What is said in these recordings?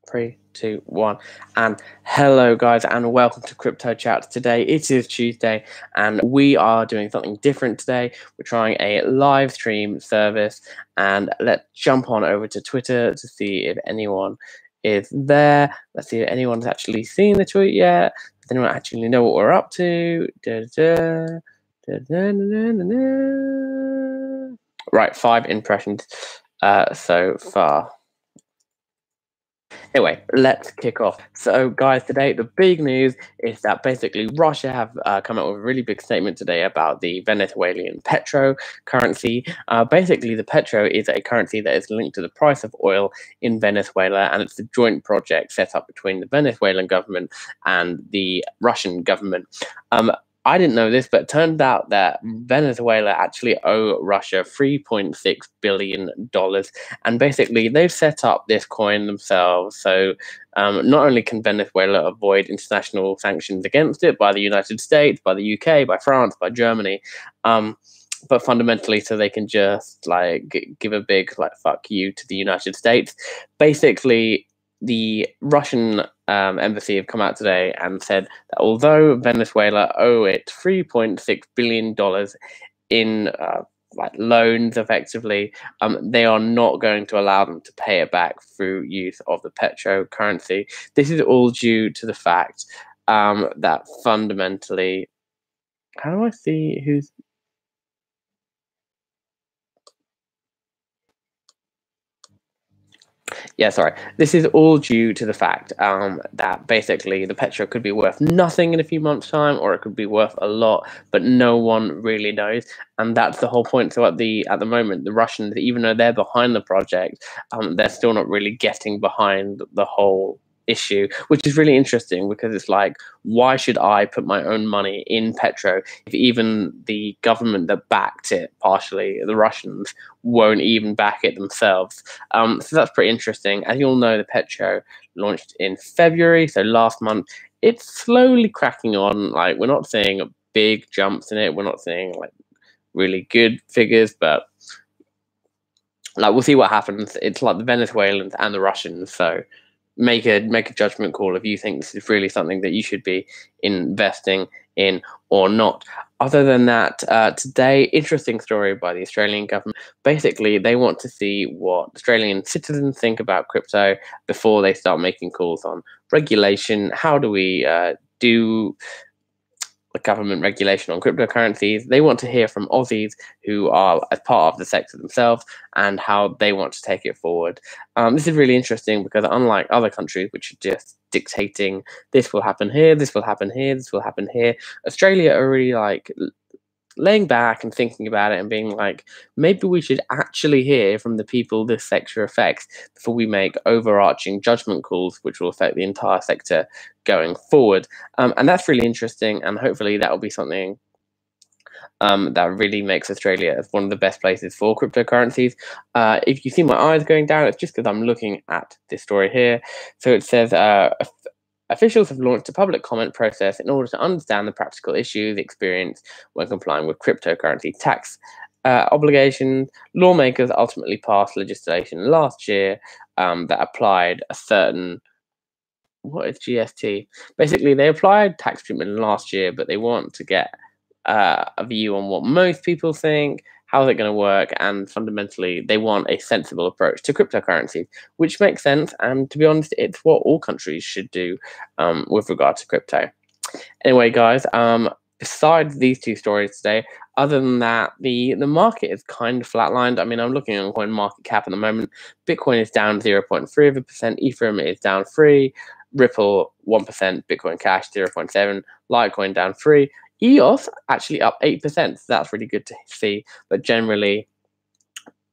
3, 2, 1. And hello, guys, and welcome to Crypto Chat. Today it is Tuesday, and we are doing something different today. We're trying a live stream service, and let's jump on over to Twitter to see if anyone is there. Let's see if anyone's actually seen the tweet yet. Does anyone actually know what we're up to? Right, 5 impressions so far. Anyway, let's kick off. So, guys, today the big news is that basically Russia have come out with a really big statement today about the Venezuelan petro currency. Basically, the petro is a currency that is linked to the price of oil in Venezuela, and it's a joint project set up between the Venezuelan government and the Russian government. I didn't know this, but it turned out that Venezuela actually owe Russia $3.6 billion. And basically, they've set up this coin themselves. So not only can Venezuela avoid international sanctions against it by the United States, by the UK, by France, by Germany, but fundamentally so they can just give a big fuck you to the United States. Basically, the Russian embassy have come out today and said that although Venezuela owe it $3.6 billion in loans, effectively, they are not going to allow them to pay it back through use of the petro currency. This is all due to the fact that fundamentally, how do I see who's? Yeah, sorry. This is all due to the fact that basically the petro could be worth nothing in a few months' time, or it could be worth a lot, but no one really knows, and that's the whole point. So at the moment, the Russians, even though they're behind the project, they're still not really getting behind the whole issue, which is really interesting because it's like, why should I put my own money in petro if even the government that backed it, partially the Russians, won't even back it themselves? So that's pretty interesting. As you all know, the petro launched in February, so last month. It's slowly cracking on. We're not seeing big jumps in it. We're not seeing really good figures, but we'll see what happens. It's like the Venezuelans and the Russians, so make a judgment call if you think this is really something that you should be investing in or not. Other than that, today, interesting story by the Australian government. Basically, they want to see what Australian citizens think about crypto before they start making calls on regulation. How do we do the government regulation on cryptocurrencies? They want to hear from Aussies who are as part of the sector themselves and how they want to take it forward. This is really interesting because unlike other countries which are just dictating this will happen here, this will happen here, this will happen here, Australia are really laying back and thinking about it and being like, maybe we should actually hear from the people this sector affects before we make overarching judgment calls which will affect the entire sector going forward. And that's really interesting, and hopefully that will be something that really makes Australia one of the best places for cryptocurrencies. If you see my eyes going down, it's just because I'm looking at this story here. So it says, officials have launched a public comment process in order to understand the practical issues experienced when complying with cryptocurrency tax obligations. Lawmakers ultimately passed legislation last year that applied a certain, what is GST? Basically, they applied tax treatment last year, but they want to get a view on what most people think, how is it going to work, and fundamentally they want a sensible approach to cryptocurrency, which makes sense, and to be honest, it's what all countries should do with regard to crypto. Anyway, guys, besides these two stories today, other than that, the market is kind of flatlined. I mean, I'm looking on CoinMarketCap at the moment. Bitcoin is down 0.3%, Ethereum is down 3%, Ripple 1%, Bitcoin Cash 0.7%, Litecoin down 3%. EOS actually up 8%, so that's really good to see, but generally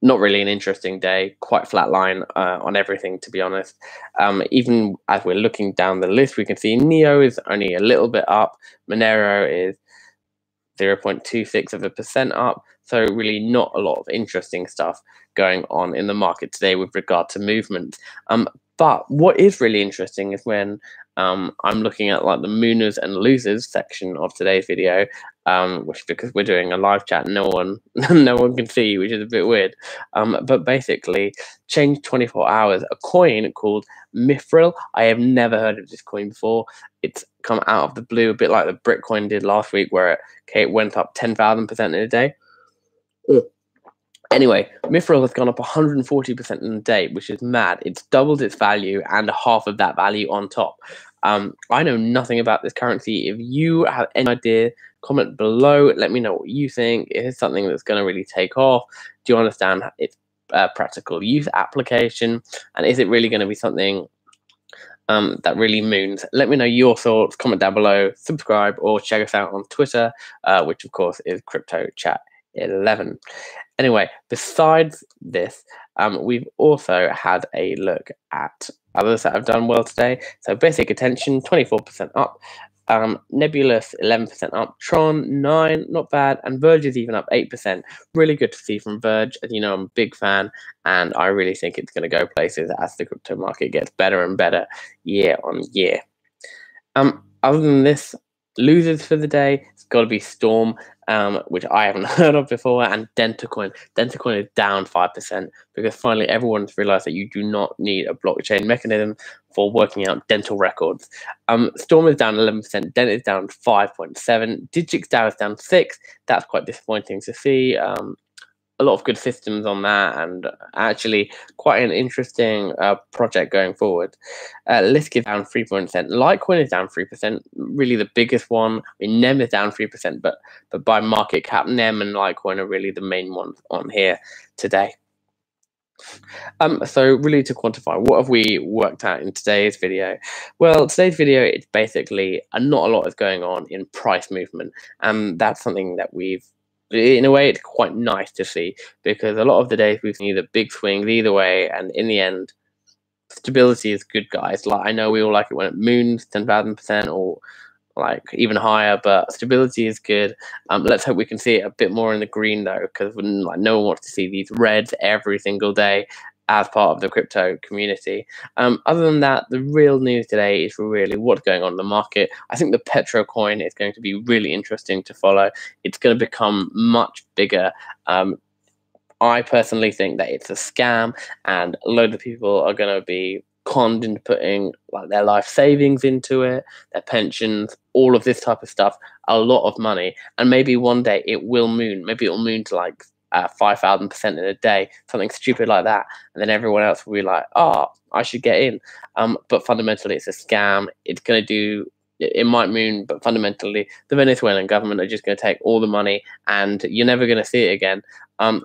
not really an interesting day, quite flatline on everything, to be honest. Even as we're looking down the list, we can see Neo is only a little bit up, Monero is 0.26% up, so really not a lot of interesting stuff going on in the market today with regard to movement. But what is really interesting is when I'm looking at the Mooners and Losers section of today's video, which is because we're doing a live chat, no one no one can see, which is a bit weird. But basically, changed 24 hours. A coin called Mithril. I have never heard of this coin before. It's come out of the blue, a bit like the Bitcoin did last week, where it went up 10,000% in a day. Anyway, Mithril has gone up 140% in a day, which is mad. It's doubled its value and half of that value on top. I know nothing about this currency. If you have any idea, comment below. Let me know what you think. Is it something that's going to really take off? Do you understand its practical use application? And is it really going to be something that really moons? Let me know your thoughts. Comment down below. Subscribe or check us out on Twitter, which of course is CryptoChat11. Anyway, besides this, we've also had a look at others that have done well today. So Basic Attention, 24% up. Nebulous, 11% up. Tron, 9, not bad. And Verge is even up 8%. Really good to see from Verge. As you know, I'm a big fan, and I really think it's going to go places as the crypto market gets better and better year on year. Other than this, losers for the day, it's got to be Storm, which I haven't heard of before, and Dentacoin. Dentacoin is down 5% because finally everyone's realized that you do not need a blockchain mechanism for working out dental records. Storm is down 11%, Dent is down 5.7%, DigixDAO is down 6%. That's quite disappointing to see. A lot of good systems on that, and actually quite an interesting project going forward. Lisk is down 3%. Litecoin is down 3%. Really the biggest one. I mean, NEM is down 3%, but by market cap, NEM and Litecoin are really the main ones on here today. So really to quantify, what have we worked out in today's video? Well, today's video, it's basically not a lot is going on in price movement, and that's something that in a way, it's quite nice to see, because a lot of the days we've seen either big swings either way, and in the end, stability is good, guys. Like, I know we all like it when it moons 10,000% or like even higher, but stability is good. Let's hope we can see it a bit more in the green though, because like no one wants to see these reds every single day as part of the crypto community. Other than that, the real news today is really what's going on in the market. I think the Petro coin is going to be really interesting to follow. It's going to become much bigger. I personally think that it's a scam, and a load of people are going to be conned into putting like their life savings into it, their pensions, all of this type of stuff, a lot of money, and maybe one day it will moon. Maybe it'll moon to like 5,000% in a day, something stupid like that, and then everyone else will be like, "Oh, I should get in." But fundamentally, it's a scam. It's going to do. It might moon, but fundamentally, the Venezuelan government are just going to take all the money, and you're never going to see it again.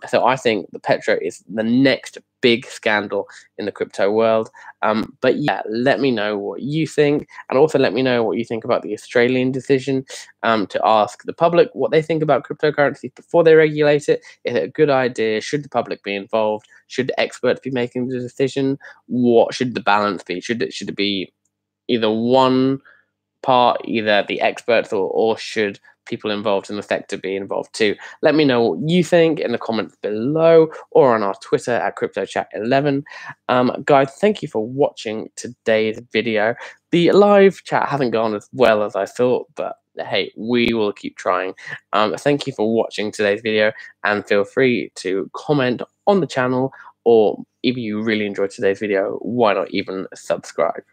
So I think the Petro is the next big scandal in the crypto world. But yeah, let me know what you think, and also let me know what you think about the Australian decision to ask the public what they think about cryptocurrencies before they regulate it. Is it a good idea? Should the public be involved? Should the experts be making the decision? What should the balance be? Should it be either one part, either the experts, or should people involved in the sector be involved too? Let me know what you think in the comments below or on our Twitter at CryptoChat11. Guys, thank you for watching today's video. The live chat hasn't gone as well as I thought, but hey, we will keep trying. Thank you for watching today's video, and feel free to comment on the channel, or if you really enjoyed today's video, why not even subscribe?